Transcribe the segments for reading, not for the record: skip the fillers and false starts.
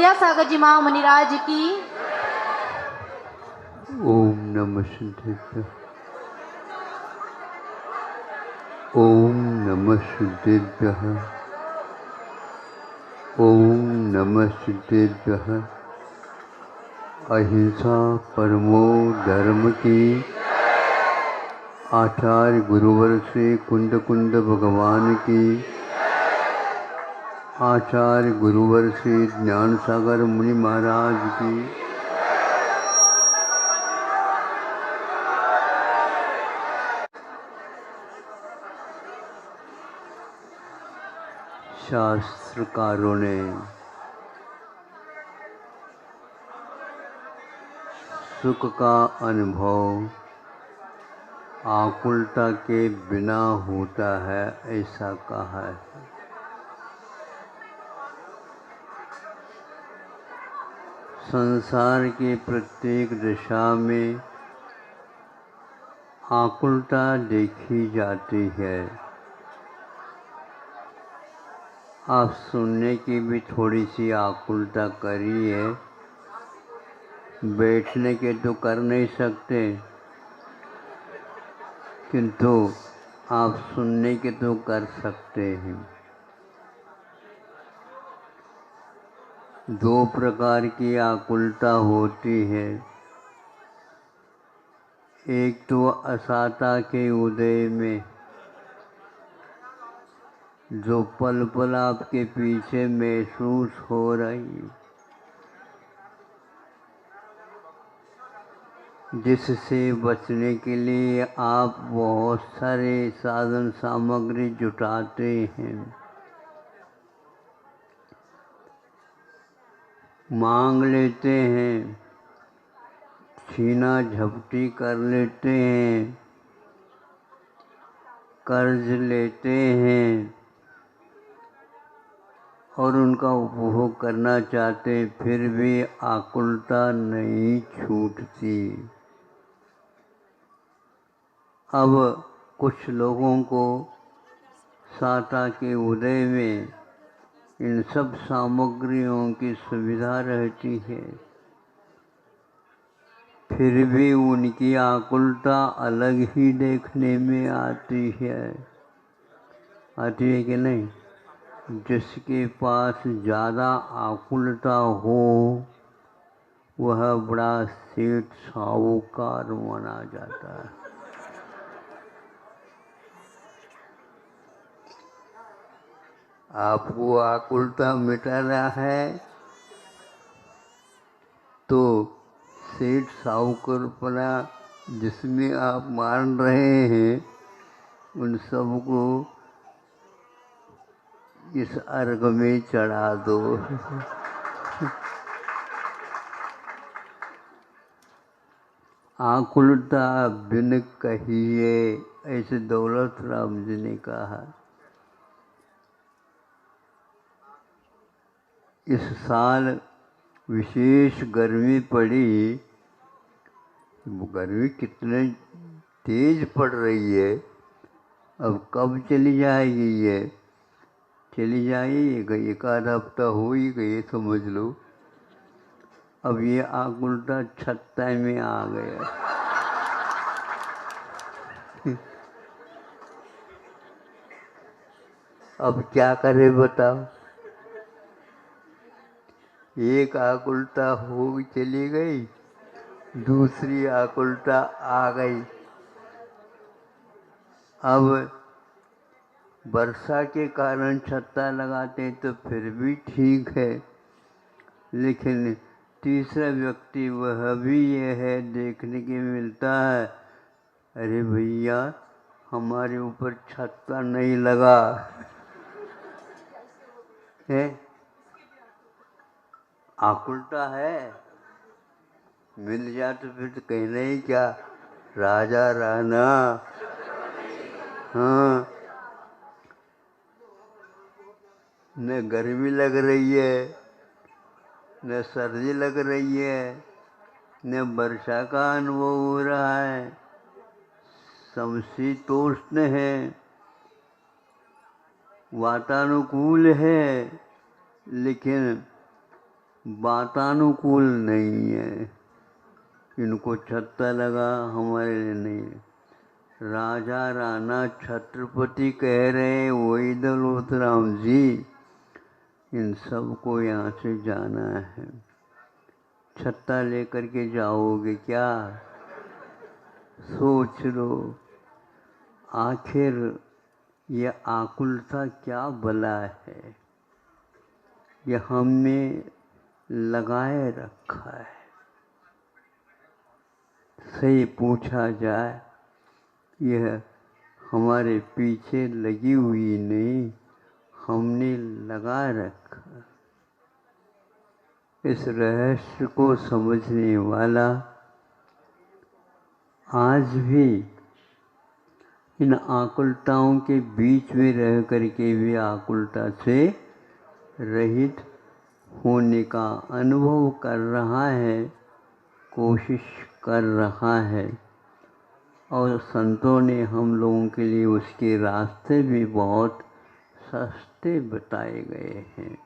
विद्यासागर जी महामुनिराज की। ओम नमः सिद्धेभ्यः। ओम नमः सिद्धेभ्यः। ओम नमः सिद्धेभ्यः। अहिंसा परमो धर्म की। आचार्य गुरुवर श्री कुंद कुंद भगवान की। आचार्य गुरुवर श्री ज्ञान सागर मुनि महाराज की। शास्त्रकारों ने सुख का अनुभव आकुलता के बिना होता है, ऐसा कहा है। संसार की प्रत्येक दिशा में आकुलता देखी जाती है। आप सुनने की भी थोड़ी सी आकुलता करी है। बैठने के तो कर नहीं सकते, किंतु आप सुनने के तो कर सकते हैं। दो प्रकार की आकुलता होती है। एक तो असाता के उदय में, जो पल पल आपके पीछे महसूस हो रही, जिससे बचने के लिए आप बहुत सारे साधन सामग्री जुटाते हैं, मांग लेते हैं, छीना झपटी कर लेते हैं, कर्ज लेते हैं और उनका उपभोग करना चाहते हैं, फिर भी आकुलता नहीं छूटती। अब कुछ लोगों को साता के उदय में इन सब सामग्रियों की सुविधा रहती है, फिर भी उनकी आकुलता अलग ही देखने में आती है। आती है कि नहीं? जिसके पास ज़्यादा आकुलता हो वह बड़ा सेठ साहूकार माना जाता है। आपको आकुलता मिटाना है तो सेठ साहूकारपना जिसमें आप मान रहे हैं उन सबको इस अर्घ में चढ़ा दो। आकुलता बिन कहिए, ऐसे दौलत राम जी ने कहा। इस साल विशेष गर्मी पड़ी। गर्मी कितने तेज पड़ रही है, अब कब चली जाएगी ये? चली जाएगी, एक आधा हफ्ता हो ही गई समझ लो। अब ये आकुलता 36 में आ गया। अब क्या करे बताओ? एक आकुलता हो चली गई, दूसरी आकुलता आ गई। अब वर्षा के कारण छत्ता लगाते तो फिर भी ठीक है, लेकिन तीसरा व्यक्ति वह भी ये है देखने के मिलता है, अरे भैया हमारे ऊपर छत्ता नहीं लगा है। आकुलता है, मिल जाए तो फिर तो कहना ही क्या, राजा राना। हाँ, न गर्मी लग रही है, न सर्दी लग रही है, न वर्षा का अनुभव हो रहा है, समशीतोष्ण है, वातानुकूल है, लेकिन वातानुकूल नहीं है। इनको छत्ता लगा, हमारे लिए नहीं है। राजा राणा छत्रपति कह रहे हैं वही दलपतराम जी, इन सबको यहाँ से जाना है। छत्ता लेकर के जाओगे क्या? सोच लो। आखिर यह आकुलता क्या बला है, यह हमने लगाए रखा है। सही पूछा जाए, यह हमारे पीछे लगी हुई नहीं, हमने लगा रखा। इस रहस्य को समझने वाला आज भी इन आकुलताओं के बीच में रह करके भी आकुलता से रहित होने का अनुभव कर रहा है, कोशिश कर रहा है। और संतों ने हम लोगों के लिए उसके रास्ते भी बहुत सस्ते बताए गए हैं।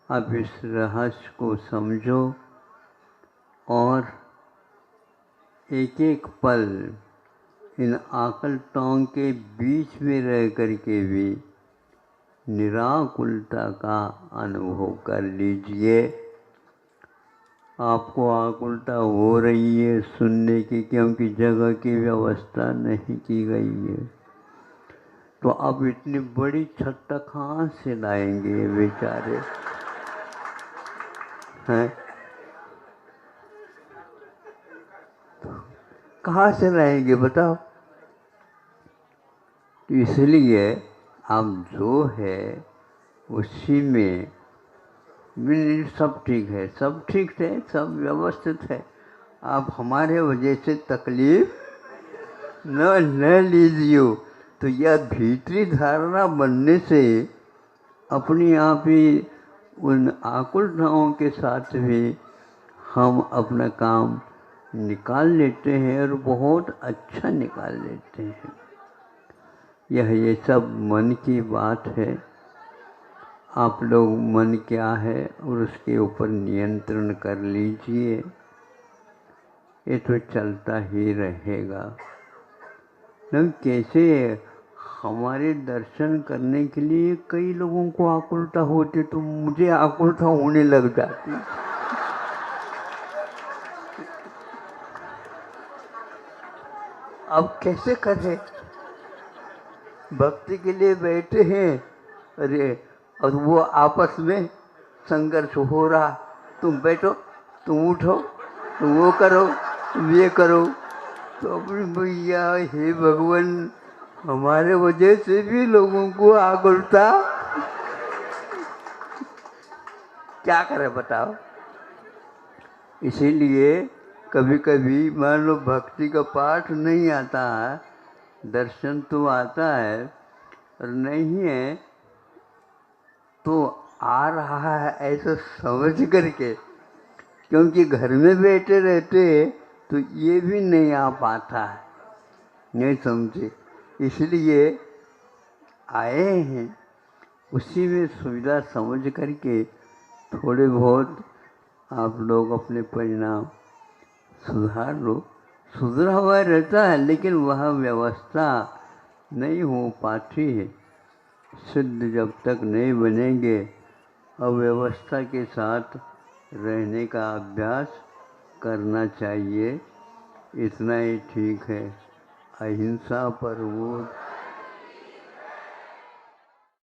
अब इस रहस्य को समझो और एक एक पल इन आकुलताओं के बीच में रह करके भी निराकुलता का अनुभव कर लीजिए। आपको आकुलता हो रही है सुनने की, क्योंकि जगह की व्यवस्था नहीं की गई है। तो अब इतनी बड़ी छत्ता कहाँ से लाएंगे बेचारे हैं? कहाँ से लाएंगे बताओ? तो इसलिए अब जो है उसी में सब ठीक है, सब ठीक है, सब व्यवस्थित है। आप हमारे वजह से तकलीफ न लीजिए। तो यह भीतरी धारणा बनने से अपने आप ही उन आकुलताओं के साथ भी हम अपना काम निकाल लेते हैं और बहुत अच्छा निकाल लेते हैं। ये सब मन की बात है। आप लोग मन क्या है और उसके ऊपर नियंत्रण कर लीजिए, ये तो चलता ही रहेगा। न कैसे हमारे दर्शन करने के लिए कई लोगों को आकुलता होती, तो मुझे आकुलता होने लग जाती। अब कैसे करें? भक्ति के लिए बैठे हैं, अरे और वो आपस में संघर्ष हो रहा, तुम बैठो, तुम उठो, तुम वो करो, तुम ये करो। तो अपने भैया हे भगवान, हमारे वजह से भी लोगों को आकुलता, क्या करें बताओ? इसीलिए कभी कभी मान लो भक्ति का पाठ नहीं आता है, दर्शन तो आता है और नहीं है तो आ रहा है ऐसा समझ करके, क्योंकि घर में बैठे रहते तो ये भी नहीं आ पाता है, नहीं समझे, इसलिए आए हैं। उसी में सुविधा समझ करके थोड़े बहुत आप लोग अपने परिणाम सुधार लो। सुधरा हुआ रहता है लेकिन वह व्यवस्था नहीं हो पाती है। सिद्ध जब तक नहीं बनेंगे, अव्यवस्था के साथ रहने का अभ्यास करना चाहिए। इतना ही ठीक है। अहिंसा परमो